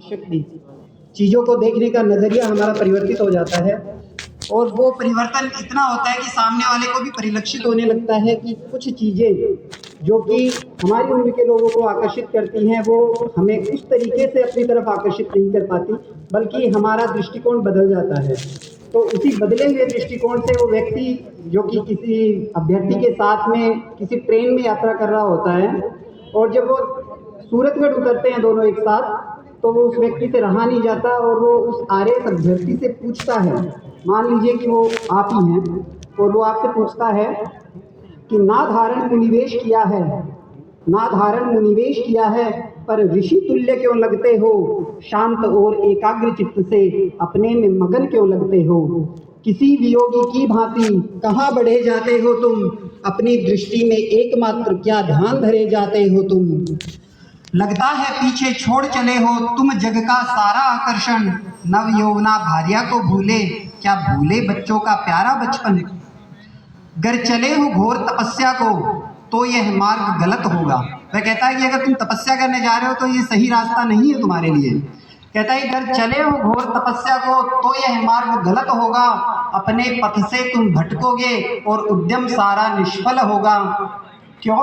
शक्ति चीज़ों को देखने का नज़रिया हमारा परिवर्तित हो जाता है और वो परिवर्तन इतना होता है कि सामने वाले को भी परिलक्षित होने लगता है कि कुछ चीज़ें जो कि हमारी उम्र के लोगों को आकर्षित करती हैं वो हमें उस तरीके से अपनी तरफ आकर्षित नहीं कर पाती, बल्कि हमारा दृष्टिकोण बदल जाता है। तो उसी बदले हुए दृष्टिकोण से वो व्यक्ति जो कि किसी अभ्यर्थी के साथ में किसी ट्रेन में यात्रा कर रहा होता है और जब वो सूरतगढ़ उतरते हैं दोनों एक साथ, तो वो उस व्यक्ति से रहा नहीं जाता और वो उस आरएएस अभ्यर्थी से पूछता है, मान लीजिए कि वो आप ही हैं और वो आपसे पूछता है कि ना धारण मुनिवेश किया है, ना धारण मुनिवेश किया है, पर ऋषि तुल्य क्यों लगते हो, शांत और एकाग्र चित्त से अपने में मगन क्यों लगते हो, किसी वियोगी की भांति कहाँ बढ़े जाते हो तुम, अपनी दृष्टि में एकमात्र क्या ध्यान धरे जाते हो तुम, लगता है पीछे छोड़ चले हो तुम जग का सारा आकर्षण, नव यौवना भार्या को भूले क्या भूले बच्चों का प्यारा बचपन, गर चले हो घोर तपस्या को तो यह मार्ग गलत होगा। वह कहता है कि अगर तुम तपस्या करने जा रहे हो तो ये सही रास्ता नहीं है तुम्हारे लिए। कहता है गर चले हो घोर तपस्या को तो यह मार्ग गलत होगा, अपने पथ से तुम भटकोगे और उद्यम सारा निष्फल होगा। क्यों?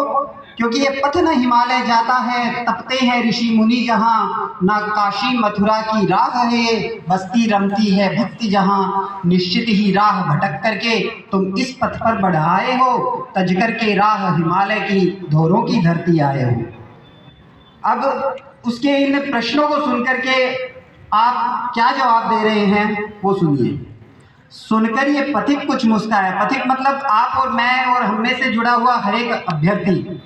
क्योंकि ये पथ न हिमालय जाता है, तपते हैं ऋषि मुनि जहाँ, ना काशी मथुरा की राह है, बस्ती रमती है भक्ति जहाँ, निश्चित ही राह भटक करके तुम इस पथ पर बढ़ाए हो, तज करके राह हिमालय की धोरों की धरती आए हो। अब उसके इन प्रश्नों को सुनकर के आप क्या जवाब दे रहे हैं वो सुनिए। सुनकर ये पथिक कुछ मुस्काया, पथिक मतलब आप और मैं और हम में से जुड़ा हुआ हर एक अभ्यर्थी,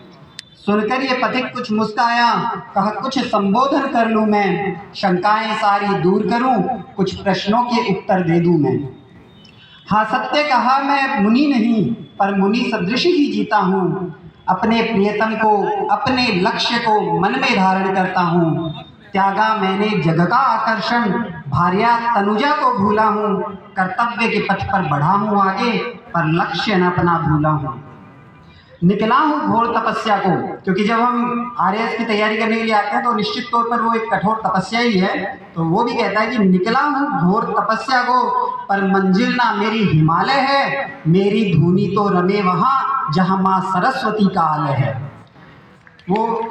सुनकर ये पथिक कुछ मुस्काया, कहा कुछ संबोधन कर लूं मैं, शंकाएं सारी दूर करूं, कुछ प्रश्नों के उत्तर दे दूं मैं। हाँ सत्य कहा मैं मुनि नहीं, पर मुनि सदृश ही जीता हूँ, अपने प्रियतम को अपने लक्ष्य को मन में धारण करता हूँ, त्यागा मैंने जग का आकर्षण, भार्या तनुजा को भूला हूँ, कर्तव्य के पथ पर बढ़ा हूँ आगे, पर लक्ष्य न अपना भूला हूँ। निकला हूँ घोर तपस्या को, क्योंकि जब हम आरएएस की तैयारी करने के लिए आते हैं तो निश्चित तौर पर वो एक कठोर तपस्या ही है, तो वो भी कहता है कि निकला हूँ घोर तपस्या को, पर मंजिल ना मेरी हिमालय है, मेरी धुनी तो रमे वहाँ जहाँ माँ सरस्वती का आलय है। वो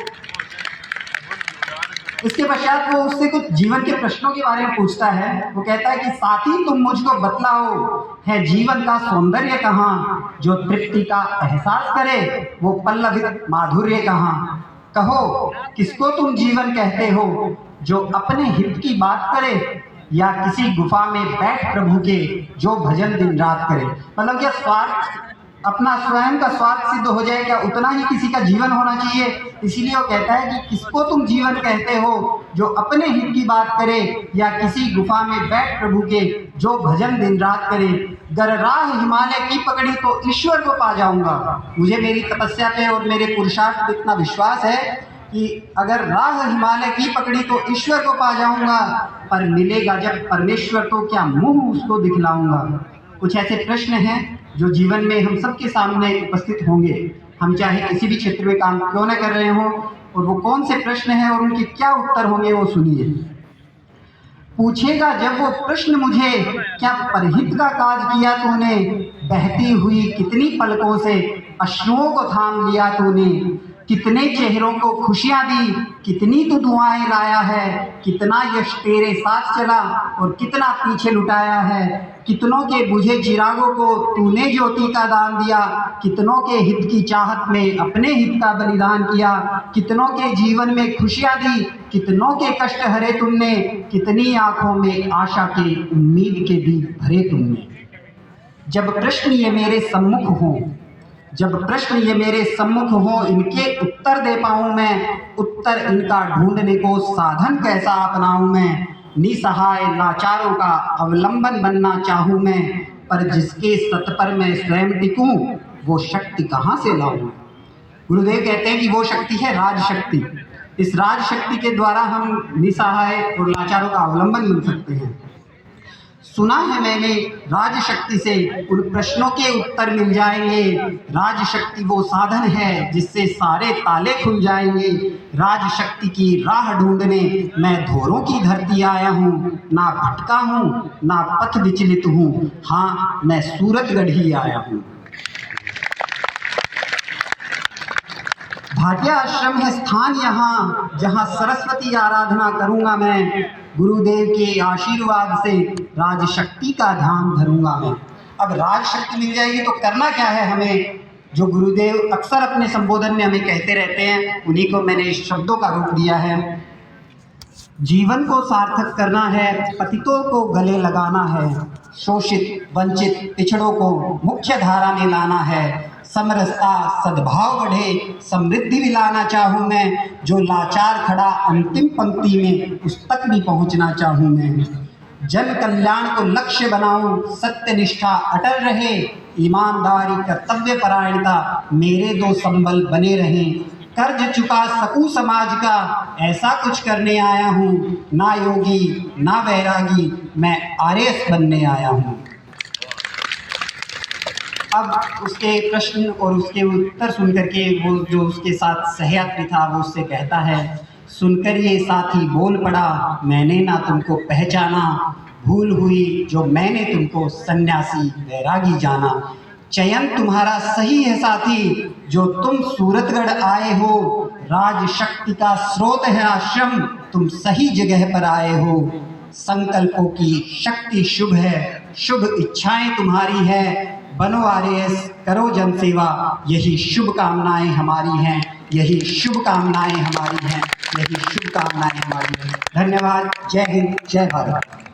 इसके पश्चात वो उससे कुछ जीवन के प्रश्नों के बारे में पूछता है। वो कहता है कि साथी तुम मुझको बतलाओ, है जीवन का सौंदर्य कहाँ, जो तृप्ति का एहसास करे वो पल्लवित माधुर्य कहाँ, कहो किसको तुम जीवन कहते हो, जो अपने हित की बात करे या किसी गुफा में बैठ प्रभु के जो भजन दिन रात करे। मतलब क्या स्वार्थ, अपना स्वयं का स्वार्थ सिद्ध हो जाए क्या, उतना ही किसी का जीवन होना चाहिए। इसीलिए वो कहता है कि किसको तुम जीवन कहते हो, जो अपने हित की बात करे या किसी गुफा में बैठ प्रभु के जो भजन दिन रात करे, गर राह हिमालय की पकड़ी तो ईश्वर को पा जाऊंगा। मुझे मेरी तपस्या पे और मेरे पुरुषार्थ पे इतना विश्वास है कि अगर राह हिमालय की पकड़ी तो ईश्वर को पा जाऊंगा, पर मिलेगा जब परमेश्वर तो क्या मुंह उसको दिखलाऊंगा। कुछ ऐसे प्रश्न हैं जो जीवन में हम सबके सामने उपस्थित होंगे, हम चाहे किसी भी क्षेत्र में काम क्यों न कर रहे हों, और वो कौन से प्रश्न हैं और उनके क्या उत्तर होंगे वो सुनिए। पूछेगा जब वो प्रश्न मुझे, क्या परहित का काज किया तूने, बहती हुई कितनी पलकों से अश्रुओं को थाम लिया तूने, कितने चेहरों को खुशियां दी, कितनी तो दुआएं लाया है, कितना यश तेरे साथ चला और कितना पीछे लुटाया है, कितनों के बुझे चिरागों को तूने ज्योति का दान दिया, कितनों के हित की चाहत में अपने हित का बलिदान किया, कितनों के जीवन में खुशियां दी, कितनों के कष्ट हरे तुमने, कितनी आंखों में आशा के उम्मीद के दीप भरे तुमने। जब प्रश्न ये मेरे सम्मुख हों, जब प्रश्न ये मेरे सम्मुख हो, इनके उत्तर दे पाऊं मैं, उत्तर इनका ढूंढने को साधन कैसा अपनाऊं मैं, निसहाय लाचारों का अवलंबन बनना चाहूं मैं, पर जिसके सत पर मैं स्वयं टिकूं वो शक्ति कहाँ से लाऊं। गुरुदेव कहते हैं कि वो शक्ति है राज शक्ति। इस राज शक्ति के द्वारा हम निसहाय और लाचारों का अवलंबन बन सकते हैं। सुना है मैंने राजशक्ति से उन प्रश्नों के उत्तर मिल जाएंगे। राजशक्ति वो साधन है जिससे सारे ताले खुल जाएंगे। राजशक्ति की राह ढूंढने मैं धोरों की धरती आया हूँ। ना भटका हूँ ना पथ विचलित हूँ, हाँ मैं सूरतगढ़ ही आया हूँ। भाटिया आश्रम है स्थान यहाँ, जहाँ सरस्वती आराधना करूँगा मैं। गुरुदेव के आशीर्वाद से राजशक्ति का ध्यान धरूँगा मैं। अब राजशक्ति मिल जाएगी तो करना क्या है हमें, जो गुरुदेव अक्सर अपने संबोधन में हमें कहते रहते हैं, उन्हीं को मैंने इस शब्दों का रूप दिया है। जीवन को सार्थक करना है, पतितों को गले लगाना है, शोषित वंचित पिछड़ों को मुख्य धारा में लाना है। समरसता सद्भाव बढ़े, समृद्धि भी लाना चाहूँ मैं। जो लाचार खड़ा अंतिम पंक्ति में, उस तक भी पहुँचना चाहूँ मैं। जन कल्याण को लक्ष्य बनाऊं, सत्यनिष्ठा अटल रहे, ईमानदारी कर्तव्य परायणता मेरे दो संबल बने रहें। कर्ज चुका सकूं समाज का, ऐसा कुछ करने आया हूँ। ना योगी ना वैरागी, मैं आरएस बनने आया हूँ। अब उसके प्रश्न और उसके उत्तर सुनकर के वो जो उसके साथ सहयात्री था वो उससे कहता है, सुनकर ये साथी बोल पड़ा, मैंने ना तुमको पहचाना। भूल हुई जो मैंने तुमको सन्यासी वैरागी जाना। चयन तुम्हारा सही है साथी, जो तुम सूरतगढ़ आए हो। राजशक्ति का स्रोत है आश्रम, तुम सही जगह पर आए हो। संकल्पों की शक्ति शुभ है, शुभ इच्छाएं तुम्हारी है। बनो आरएस, करो जनसेवा, यही शुभकामनाएं हमारी हैं, यही शुभकामनाएं हमारी हैं, यही शुभकामनाएं हमारी हैं। धन्यवाद। जय हिंद, जय भारत।